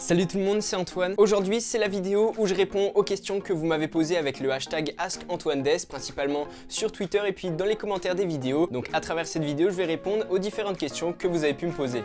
Salut tout le monde, c'est Antoine. Aujourd'hui, c'est la vidéo où je réponds aux questions que vous m'avez posées avec le hashtag AskAntoineDes, principalement sur Twitter et puis dans les commentaires des vidéos. Donc à travers cette vidéo, je vais répondre aux différentes questions que vous avez pu me poser.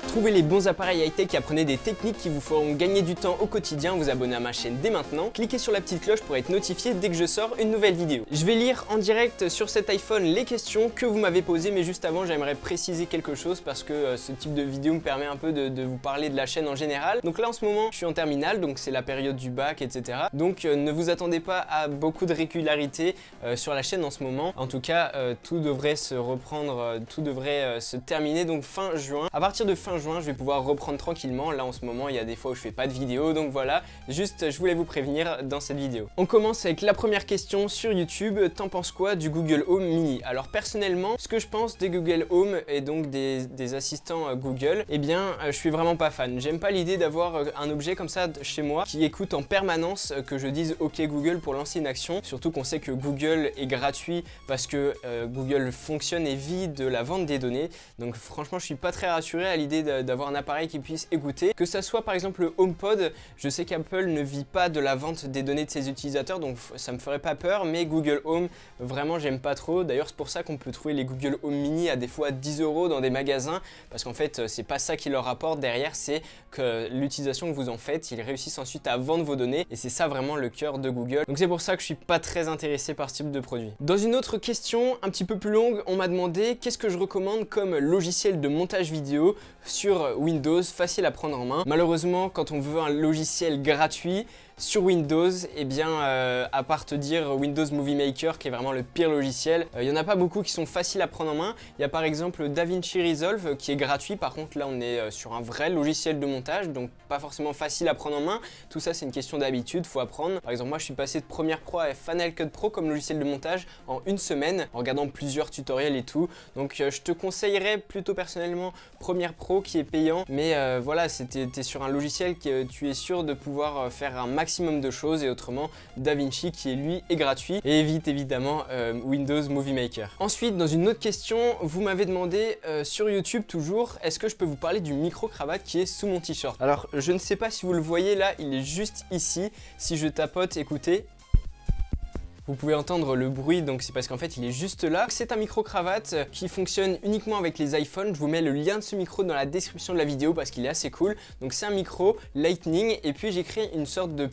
Trouvez les bons appareils high-tech et apprenez des techniques qui vous feront gagner du temps au quotidien. Vous abonnez à ma chaîne dès maintenant. Cliquez sur la petite cloche pour être notifié dès que je sors une nouvelle vidéo. Je vais lire en direct sur cet iPhone les questions que vous m'avez posées, mais juste avant, j'aimerais préciser quelque chose parce que ce type de vidéo me permet un peu de vous parler de la chaîne en général. Donc là, en ce moment, je suis en terminale, donc c'est la période du bac, etc. Donc ne vous attendez pas à beaucoup de régularité sur la chaîne en ce moment. En tout cas, tout devrait se reprendre, tout devrait se terminer donc fin juin. À partir de fin juin, je vais pouvoir reprendre tranquillement. Là en ce moment il y a des fois où je fais pas de vidéo, donc voilà, juste je voulais vous prévenir dans cette vidéo. On commence avec la première question sur YouTube. T'en penses quoi du Google Home Mini? Alors personnellement, ce que je pense des Google Home et donc des assistants Google, eh bien je suis vraiment pas fan. J'aime pas l'idée d'avoir un objet comme ça chez moi qui écoute en permanence que je dise OK Google pour lancer une action, surtout qu'on sait que Google est gratuit parce que Google fonctionne et vit de la vente des données. Donc franchement je suis pas très rassuré à l'idée d'avoir un appareil qui puisse écouter. Que ça soit par exemple le HomePod, je sais qu'Apple ne vit pas de la vente des données de ses utilisateurs, donc ça me ferait pas peur, mais Google Home, vraiment j'aime pas trop. D'ailleurs c'est pour ça qu'on peut trouver les Google Home Mini à des fois 10 € dans des magasins, parce qu'en fait c'est pas ça qui leur rapporte derrière, c'est que l'utilisation que vous en faites, ils réussissent ensuite à vendre vos données, et c'est ça vraiment le cœur de Google. Donc c'est pour ça que je suis pas très intéressé par ce type de produit. Dans une autre question un petit peu plus longue, on m'a demandé qu'est-ce que je recommande comme logiciel de montage vidéo sur Windows, facile à prendre en main. Malheureusement, quand on veut un logiciel gratuit sur Windows, eh bien, à part te dire Windows Movie Maker qui est vraiment le pire logiciel, il n'y en a pas beaucoup qui sont faciles à prendre en main. Il y a par exemple DaVinci Resolve qui est gratuit, par contre là on est sur un vrai logiciel de montage, donc pas forcément facile à prendre en main. Tout ça c'est une question d'habitude, faut apprendre. Par exemple moi je suis passé de Premiere Pro à Final Cut Pro comme logiciel de montage en une semaine, en regardant plusieurs tutoriels et tout. Donc je te conseillerais plutôt personnellement Premiere Pro qui est payant, mais voilà, t'es sur un logiciel que tu es sûr de pouvoir faire un maximum de choses, et autrement DaVinci qui lui est gratuit, et évite évidemment Windows Movie Maker. Ensuite dans une autre question, vous m'avez demandé sur YouTube toujours, est-ce que je peux vous parler du micro-cravate qui est sous mon t-shirt? Alors je ne sais pas si vous le voyez là, il est juste ici. Si je tapote, écoutez, vous pouvez entendre le bruit, donc c'est parce qu'en fait il est juste là. C'est un micro-cravate qui fonctionne uniquement avec les iPhones. Je vous mets le lien de ce micro dans la description de la vidéo parce qu'il est assez cool. Donc c'est un micro Lightning, et puis j'ai créé une sorte de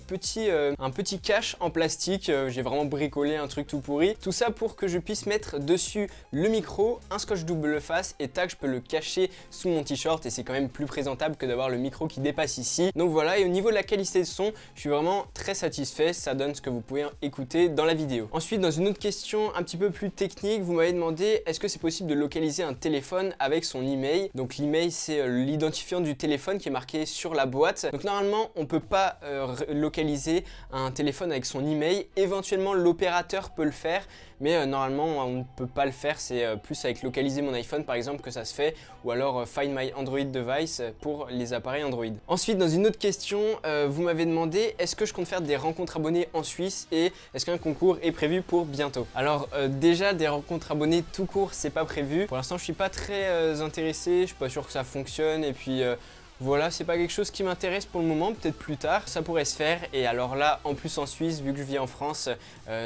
un petit cache en plastique. J'ai vraiment bricolé un truc tout pourri. Tout ça pour que je puisse mettre dessus le micro, un scotch double face, et tac, je peux le cacher sous mon t-shirt, et c'est quand même plus présentable que d'avoir le micro qui dépasse ici. Donc voilà, et au niveau de la qualité de son, je suis vraiment très satisfait. Ça donne ce que vous pouvez écouter dans la vidéo. Ensuite, dans une autre question un petit peu plus technique, vous m'avez demandé est-ce que c'est possible de localiser un téléphone avec son email. Donc l'email c'est l'identifiant du téléphone qui est marqué sur la boîte. Donc normalement on peut pas localiser un téléphone avec son email. Éventuellement l'opérateur peut le faire, mais normalement on ne peut pas le faire. C'est plus avec localiser mon iPhone par exemple que ça se fait, ou alors Find My Android Device pour les appareils Android. Ensuite dans une autre question, vous m'avez demandé est-ce que je compte faire des rencontres abonnés en Suisse, et est-ce qu'un concours est prévu pour bientôt? Alors déjà des rencontres abonnés tout court c'est pas prévu. Pour l'instant je suis pas très intéressé, je suis pas sûr que ça fonctionne, et puis voilà, c'est pas quelque chose qui m'intéresse pour le moment, peut-être plus tard, ça pourrait se faire. Et alors là, en plus en Suisse, vu que je vis en France,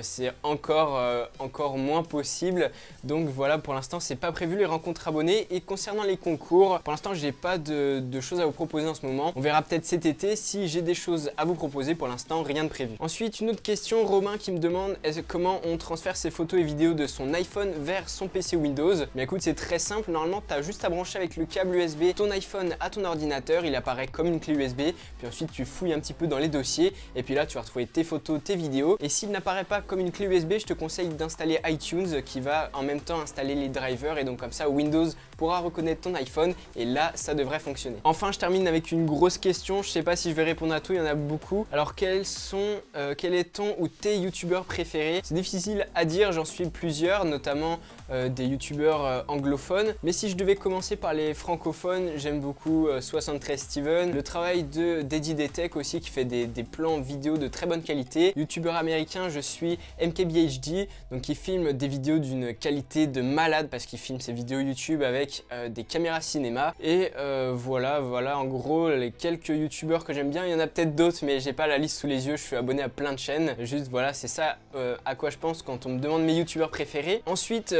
c'est encore moins possible. Donc voilà, pour l'instant, c'est pas prévu les rencontres abonnés. Et concernant les concours, pour l'instant, j'ai pas de choses à vous proposer en ce moment. On verra peut-être cet été si j'ai des choses à vous proposer. Pour l'instant, rien de prévu. Ensuite, une autre question, Romain qui me demande comment on transfère ses photos et vidéos de son iPhone vers son PC Windows. Mais écoute, c'est très simple. Normalement, tu as juste à brancher avec le câble USB ton iPhone à ton ordinateur. Il apparaît comme une clé USB, puis ensuite tu fouilles un petit peu dans les dossiers, et puis là tu vas retrouver tes photos, tes vidéos. Et s'il n'apparaît pas comme une clé USB, je te conseille d'installer iTunes qui va en même temps installer les drivers, et donc comme ça Windows pourra reconnaître ton iPhone, et là ça devrait fonctionner. Enfin je termine avec une grosse question, je sais pas si je vais répondre à tout, il y en a beaucoup. Alors quel est ton ou tes youtubeurs préférés? C'est difficile à dire, j'en suis plusieurs, notamment des youtubeurs anglophones, mais si je devais commencer par les francophones, j'aime beaucoup 73 Steven, le travail de Daddy Tech aussi qui fait des plans vidéo de très bonne qualité. Youtubeur américain, je suis MKBHD, donc qui filme des vidéos d'une qualité de malade parce qu'il filme ses vidéos YouTube avec avec des caméras cinéma. Et voilà en gros les quelques youtubeurs que j'aime bien. Il y en a peut-être d'autres mais j'ai pas la liste sous les yeux, je suis abonné à plein de chaînes. Juste voilà, c'est ça à quoi je pense quand on me demande mes youtubeurs préférés. Ensuite,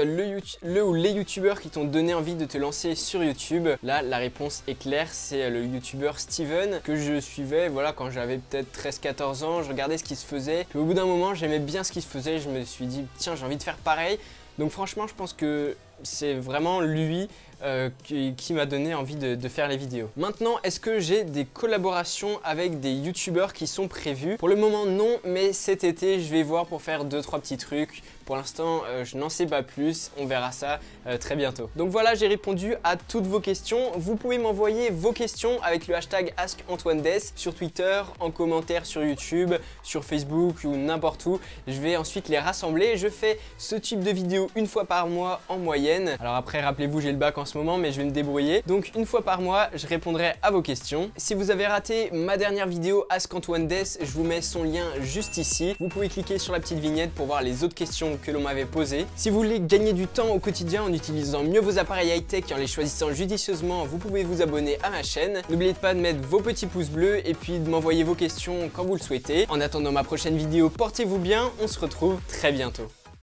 le ou les youtubeurs qui t'ont donné envie de te lancer sur YouTube. Là, la réponse est claire, c'est le youtubeur Steven que je suivais voilà, quand j'avais peut-être 13-14 ans. Je regardais ce qui se faisait. Puis au bout d'un moment, j'aimais bien ce qui se faisait. Je me suis dit, tiens, j'ai envie de faire pareil. Donc franchement, je pense que c'est vraiment lui qui m'a donné envie de faire les vidéos. Maintenant, est-ce que j'ai des collaborations avec des youtubeurs qui sont prévues? Pour le moment, non, mais cet été, je vais voir pour faire 2-3 petits trucs. Pour l'instant, je n'en sais pas plus. On verra ça très bientôt. Donc voilà, j'ai répondu à toutes vos questions. Vous pouvez m'envoyer vos questions avec le hashtag AskAntoineDes sur Twitter, en commentaire sur YouTube, sur Facebook ou n'importe où. Je vais ensuite les rassembler. Je fais ce type de vidéo une fois par mois en moyenne. Alors après, rappelez-vous, j'ai le bac en ce moment, mais je vais me débrouiller. Donc une fois par mois, je répondrai à vos questions. Si vous avez raté ma dernière vidéo AskAntoineDes, je vous mets son lien juste ici. Vous pouvez cliquer sur la petite vignette pour voir les autres questions que l'on m'avait posées. Si vous voulez gagner du temps au quotidien en utilisant mieux vos appareils high-tech et en les choisissant judicieusement, vous pouvez vous abonner à ma chaîne. N'oubliez pas de mettre vos petits pouces bleus et puis de m'envoyer vos questions quand vous le souhaitez. En attendant ma prochaine vidéo, portez-vous bien, on se retrouve très bientôt.